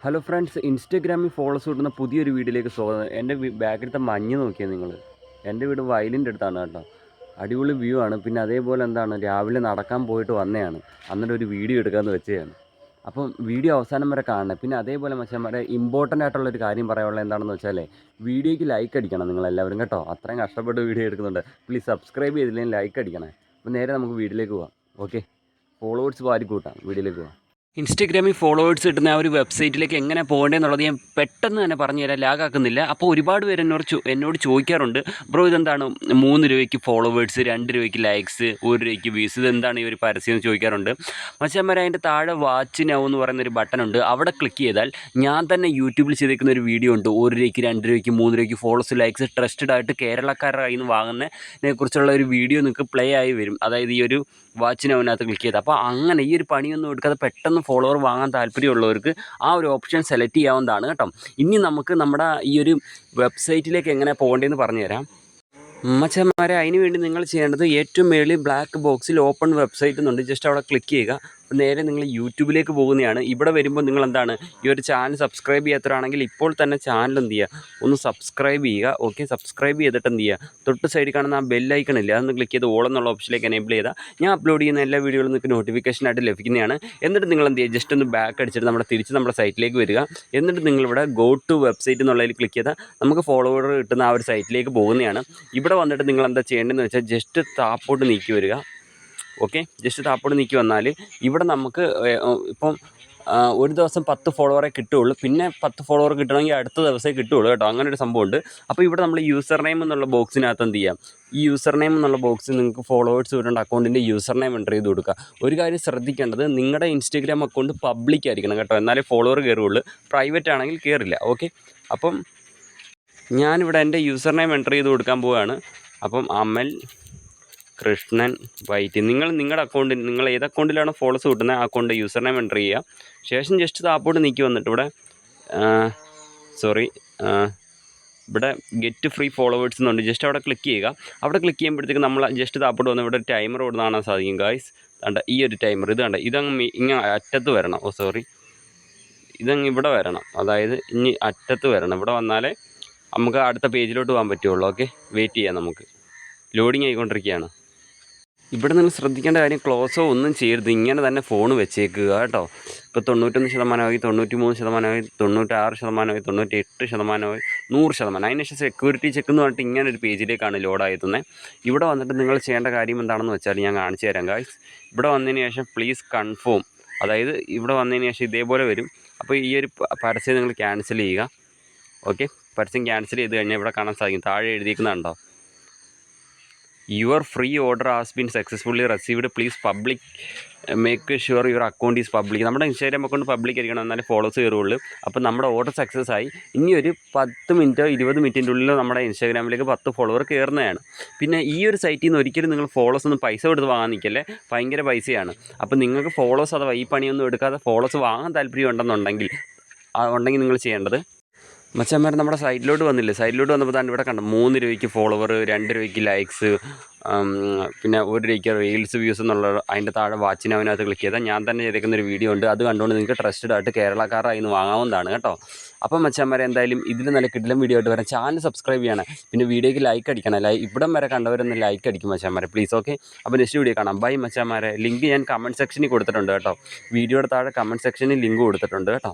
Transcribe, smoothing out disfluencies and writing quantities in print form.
Hello friends, ഇൻസ്റ്റഗ്രാമിൽ follows കിട്ടുന്ന പുതിയൊരു വീഡിയോയിലേക്ക് സ്വാഗതം. എൻ്റെ ബാക്കിലത്തെ മഞ്ഞ് നോക്കിയാൽ നിങ്ങൾ. എൻ്റെ വീട് വയലിൻ്റെ അടുത്താണ് കേട്ടോ. അടിപൊളി വ്യൂ ആണ്. പിന്നെ അതേപോലെ രാവിലെ നടക്കാൻ പോയിട്ട് വന്നതാണ്. എന്നിട്ട് ഒരു വീഡിയോ എടുക്കാമെന്ന് വെച്ചതാണ്. അപ്പം വീഡിയോ അവസാനം വരെ കാണണം. പിന്നെ അതേപോലെ മച്ചാന്മാരെ ഇമ്പോർട്ടൻ്റ് ആയിട്ടുള്ളൊരു കാര്യം പറയാനുള്ളത് എന്താണെന്ന് വെച്ചാൽ, വീഡിയോയ്ക്ക് ലൈക്ക് അടിക്കണം നിങ്ങളെല്ലാവരും കേട്ടോ. അത്രയും കഷ്ടപ്പെട്ട് വീഡിയോ എടുക്കുന്നുണ്ട്. പ്ലീസ് സബ്സ്ക്രൈബ് ചെയ്തില്ലെങ്കിൽ ലൈക്ക് അടിക്കണേ. അപ്പോൾ നേരെ നമുക്ക് വീഡിയോയിലേക്ക് പോകാം. ഓക്കെ, ഫോളോവേഴ്സ് വാരി കൂട്ടാം. വീഡിയോയിലേക്ക് പോകാം. ഇൻസ്റ്റഗ്രാമിൽ ഫോളോവേഴ്സ് കിട്ടുന്ന ആ ഒരു വെബ്സൈറ്റിലേക്ക് എങ്ങനെ പോകേണ്ടതെന്നുള്ളത് ഞാൻ പെട്ടെന്ന് തന്നെ പറഞ്ഞുതരാം, ലാഗാക്കുന്നില്ല. അപ്പോൾ ഒരുപാട് പേര് എന്നോട് ചോദിക്കാറുണ്ട്, ബ്രോ ഇതെന്താണ് 3 രൂപയ്ക്ക് ഫോളോവേഴ്സ്, 2 രൂപയ്ക്ക് ലൈക്സ്, 1 രൂപയ്ക്ക് വ്യൂസ്, ഇതെന്താണ് ഈ ഒരു പരസ്യം എന്ന് ചോദിക്കാറുണ്ട്. മച്ചാന്മാരെ, അതിൻ്റെ താഴെ വാച്ച് നൗ എന്ന് പറയുന്നൊരു ബട്ടണുണ്ട്. അവിടെ ക്ലിക്ക് ചെയ്താൽ ഞാൻ തന്നെ യൂട്യൂബിൽ ചെയ്തേക്കുന്ന ഒരു വീഡിയോ ഉണ്ട്. 1 രൂപയ്ക്ക്, 2 രൂപയ്ക്ക്, 3 രൂപയ്ക്ക് ഫോളോസ്, ലൈക്സ്, ട്രസ്റ്റഡ് ആയിട്ട് കേരളക്കാരുടെ കയ്യിൽ നിന്ന് വാങ്ങുന്നതിനെ കുറിച്ചുള്ള ഒരു വീഡിയോ നിങ്ങൾക്ക് പ്ലേ ആയി വരും. അതായത് ഈ ഒരു വാച്ചിന് അവനകത്ത് ക്ലിക്ക് ചെയ്ത്. അപ്പോൾ അങ്ങനെ ഈ ഒരു പണിയൊന്നും എടുക്കാതെ പെട്ടെന്ന് ഫോളോവർ വാങ്ങാൻ താല്പര്യമുള്ളവർക്ക് ആ ഒരു ഓപ്ഷൻ സെലക്ട് ചെയ്യാവുന്നതാണ് കേട്ടോ. ഇനി നമുക്ക് നമ്മുടെ ഈ ഒരു വെബ്സൈറ്റിലേക്ക് എങ്ങനെ പോകേണ്ടതെന്ന് പറഞ്ഞുതരാം. മച്ചന്മാരെ, അതിന് വേണ്ടി നിങ്ങൾ ചെയ്യേണ്ടത് ഏറ്റവും മേളിൽ ബ്ലാക്ക് ബോക്സിൽ ഓപ്പൺ വെബ്സൈറ്റ് എന്നുണ്ട്. ജസ്റ്റ് അവിടെ ക്ലിക്ക് ചെയ്യുക. നേരെ നിങ്ങൾ യൂട്യൂബിലേക്ക് പോകുന്നതാണ്. ഇവിടെ വരുമ്പോൾ നിങ്ങൾ ഈ ഒരു ചാനൽ സബ്സ്ക്രൈബ് ചെയ്യാത്തവരാണെങ്കിൽ ഇപ്പോൾ തന്നെ ചാനൽ എന്ത് ചെയ്യുക, ഒന്ന് സബ്സ്ക്രൈബ് ചെയ്യുക. ഓക്കെ, സബ്സ്ക്രൈബ് ചെയ്തിട്ട് എന്ത് ചെയ്യുക, തൊട്ട് സൈഡിൽ കാണുന്ന ആ ബെല്ലൈക്കൺ ഇല്ല, അതൊന്ന് ക്ലിക്ക് ചെയ്ത് ഓൾ എന്നുള്ള ഓപ്ഷനിലേക്ക് എനേബിൾ ചെയ്താൽ ഞാൻ അപ്ലോഡ് ചെയ്യുന്ന എല്ലാ വീഡിയോകളും നിങ്ങൾക്ക് നോട്ടിഫിക്കേഷനായിട്ട് ലഭിക്കുന്നതാണ്. എന്നിട്ട് നിങ്ങൾ എന്ത് ചെയ്യുക, ജസ്റ്റ് ഒന്ന് ബാക്ക് അടിച്ചിട്ട് തിരിച്ച് നമ്മുടെ സൈറ്റിലേക്ക് വരിക. എന്നിട്ട് നിങ്ങളിവിടെ ഗോ ടു വെബ്സൈറ്റ് എന്നുള്ളതിൽ ക്ലിക്ക് ചെയ്താൽ നമുക്ക് ഫോളോവർ കിട്ടുന്ന ആ ഒരു സൈറ്റിലേക്ക് പോകുന്നതാണ്. ഇവിടെ വന്നിട്ട് നിങ്ങൾ എന്താ ചെയ്യേണ്ടതെന്ന് വെച്ചാൽ ജസ്റ്റ് താപ്പോട്ട് നീക്കി വരിക. ഓക്കെ, ജസ്റ്റ് താപ്പോട്ട് നീക്കി വന്നാൽ ഇവിടെ നമുക്ക് ഇപ്പം ഒരു ദിവസം 10 ഫോളോവറെ കിട്ടുകയുള്ളൂ. പിന്നെ 10 ഫോളോവർ കിട്ടണമെങ്കിൽ അടുത്ത ദിവസമേ കിട്ടുകയുള്ളൂ കേട്ടോ. അങ്ങനെ ഒരു സംഭവമുണ്ട്. അപ്പോൾ ഇവിടെ നമ്മൾ യൂസർ നെയിം എന്നുള്ള ബോക്സിനകത്ത് എന്ത് ചെയ്യാം, ഈ യൂസർ നെയിം എന്നുള്ള ബോക്സിൽ നിങ്ങൾക്ക് ഫോളോവേഴ്സ് വരുന്ന അക്കൗണ്ടിൻ്റെ യൂസർ നെയിം എൻ്റർ ചെയ്ത് കൊടുക്കുക. ഒരു കാര്യം ശ്രദ്ധിക്കേണ്ടത്, നിങ്ങളുടെ ഇൻസ്റ്റഗ്രാം അക്കൗണ്ട് പബ്ലിക് ആയിരിക്കണം കേട്ടോ, എന്നാലേ ഫോളോവർ കയറുകയുള്ളൂ. പ്രൈവറ്റ് ആണെങ്കിൽ കയറില്ല. ഓക്കെ, അപ്പം ഞാനിവിടെ എൻ്റെ യൂസർ നെയിം എൻ്റർ ചെയ്ത് കൊടുക്കാൻ പോവുകയാണ്. അപ്പം അമൽ കൃഷ്ണൻ വൈറ്റ്. നിങ്ങളുടെ അക്കൗണ്ടിൽ നിങ്ങൾ ഏത് അക്കൗണ്ടിലാണോ ഫോളോസ് കിട്ടുന്നത് ആ അക്കൗണ്ട് യൂസർ നെയിം എൻ്റർ ചെയ്യുക. ശേഷം ജസ്റ്റ് താപ്പോട്ട് നീക്കി വന്നിട്ട് ഇവിടെ ഇവിടെ ഗെറ്റ് ഫ്രീ ഫോളോവേഴ്സ് എന്നുണ്ട്. ജസ്റ്റ് അവിടെ ക്ലിക്ക് ചെയ്യുക. അവിടെ ക്ലിക്ക് ചെയ്യുമ്പോഴത്തേക്ക് നമ്മൾ ജസ്റ്റ് താപ്പോട്ട് വന്ന് ഇവിടെ ഒരു ടൈമർ ഇവിടെ കാണാൻ സാധിക്കും ഗായ്സ്. ഈ ഒരു ടൈമർ ഇതങ്ങ് ഇങ്ങനെ അറ്റത്ത് വരണം. ഇതങ്ങ് ഇവിടെ വരണം. അതായത് ഇനി അറ്റത്ത് വരണം. ഇവിടെ വന്നാലേ നമുക്ക് അടുത്ത പേജിലോട്ട് പോകാൻ പറ്റുള്ളൂ. ഓക്കെ, വെയിറ്റ് ചെയ്യാം. നമുക്ക് ലോഡിങ് ആയിക്കൊണ്ടിരിക്കുകയാണ്. ഇവിടെ നിങ്ങൾ ശ്രദ്ധിക്കേണ്ട കാര്യം, ക്ലോസോ ഒന്നും ചെയ്യരുത്. ഇങ്ങനെ തന്നെ ഫോൺ വെച്ചേക്കുക കേട്ടോ. ഇപ്പോൾ 91%, 93%, 96%, 98%, 100%. അതിനുശേഷം സെക്യൂരിറ്റി ചെക്ക് എന്ന് പറഞ്ഞിട്ട് ഇങ്ങനെ ഒരു പേജിലേക്കാണ് ലോഡായെത്തുന്നത്. ഇവിടെ വന്നിട്ട് നിങ്ങൾ ചെയ്യേണ്ട കാര്യം എന്താണെന്ന് വെച്ചാൽ ഞാൻ കാണിച്ചു തരാം ഗായ്സ്. ഇവിടെ വന്നതിന് ശേഷം പ്ലീസ് കൺഫേം, അതായത് ഇവിടെ വന്നതിന് ശേഷം ഇതേപോലെ വരും. അപ്പോൾ ഈ ഒരു പരസ്യം നിങ്ങൾ ക്യാൻസൽ ചെയ്യുക. ഓക്കെ, പരസ്യം ക്യാൻസൽ ചെയ്ത് കഴിഞ്ഞാൽ ഇവിടെ കാണാൻ സാധിക്കും, താഴെ എഴുതിയിരിക്കുന്നുണ്ടോ, your free order has been successfully received, please public make sure your account is public. നമ്മുടെ ഇൻസ്റ്റാഗ്രാം അക്കൗണ്ട് പബ്ലിക് ആയിരിക്കണം, എന്നാലേ ഫോളോസ് കയറുള്ളൂ. അപ്പോൾ നമ്മുടെ ഓർഡർ സക്സസ് ആയി. ഇനി ഒരു 10 മിനിറ്റോ 20 മിനിറ്റിൻ്റെ ഉള്ളിൽ നമ്മുടെ ഇൻസ്റ്റാഗ്രാമിലേക്ക് 10 ഫോളോവർ കയറുന്നതാണ്. പിന്നെ ഈ ഒരു സൈറ്റിൽ നിന്ന് ഒരിക്കലും നിങ്ങൾ ഫോളോസ് ഒന്നും പൈസ കൊടുത്ത് വാങ്ങാൻ നിൽക്കല്ലേ, ഭയങ്കര പൈസയാണ്. അപ്പോൾ നിങ്ങൾക്ക് ഫോളോസ് അഥവാ ഈ പണിയൊന്നും എടുക്കാതെ ഫോളോസ് വാങ്ങാൻ താല്പര്യം ഉണ്ടെന്നുണ്ടെങ്കിൽ നിങ്ങൾ ചെയ്യേണ്ടത്, മച്ചന്മാർ നമ്മുടെ സൈറ്റിലോട്ട് വന്നില്ലേ, സൈറ്റിലോട്ട് വന്നപ്പോൾ ഇവിടെ കണ്ടു 3 രൂപയ്ക്ക് ഫോളോവർ, 2 രൂപയ്ക്ക് ലൈക്സ്, പിന്നെ 1 രൂപയ്ക്ക് റീൽസ് വ്യൂസ് എന്നുള്ള അതിൻ്റെ താഴെ വാച്ചിന് അവനകത്ത് ക്ലിക്ക് ചെയ്താൽ ഞാൻ തന്നെ ചെയ്തേക്കുന്ന ഒരു വീഡിയോ ഉണ്ട്. അത് കണ്ടുകൊണ്ട് നിങ്ങൾക്ക് ട്രസ്റ്റഡ് ആയിട്ട് കേരളക്കാരായി നിന്ന് വാങ്ങാവുന്നതാണ് കേട്ടോ. അപ്പം മച്ചന്മാരെ, എന്തായാലും ഇതിൽ നല്ല കിടിലം വീഡിയോ ആയിട്ട് വരാം. ചാനൽ സബ്സ്ക്രൈബ് ചെയ്യണം. പിന്നെ വീഡിയോയ്ക്ക് ലൈക്ക് അടിക്കണം. ഇവിടം വരെ കണ്ടവരൊന്ന് ലൈക്ക് അടിക്കും മച്ചന്മാരെ, പ്ലീസ്. ഓക്കെ, അപ്പോൾ നെക്സ്റ്റ് വീഡിയോ കാണാം. ബൈ മച്ചന്മാരെ. ലിങ്ക് ഞാൻ കമൻറ്റ് സെക്ഷനിൽ കൊടുത്തിട്ടുണ്ട് കേട്ടോ. വീഡിയോയുടെ താഴെ കമൻറ്റ് സെക്ഷനിൽ ലിങ്ക് കൊടുത്തിട്ടുണ്ട് കേട്ടോ.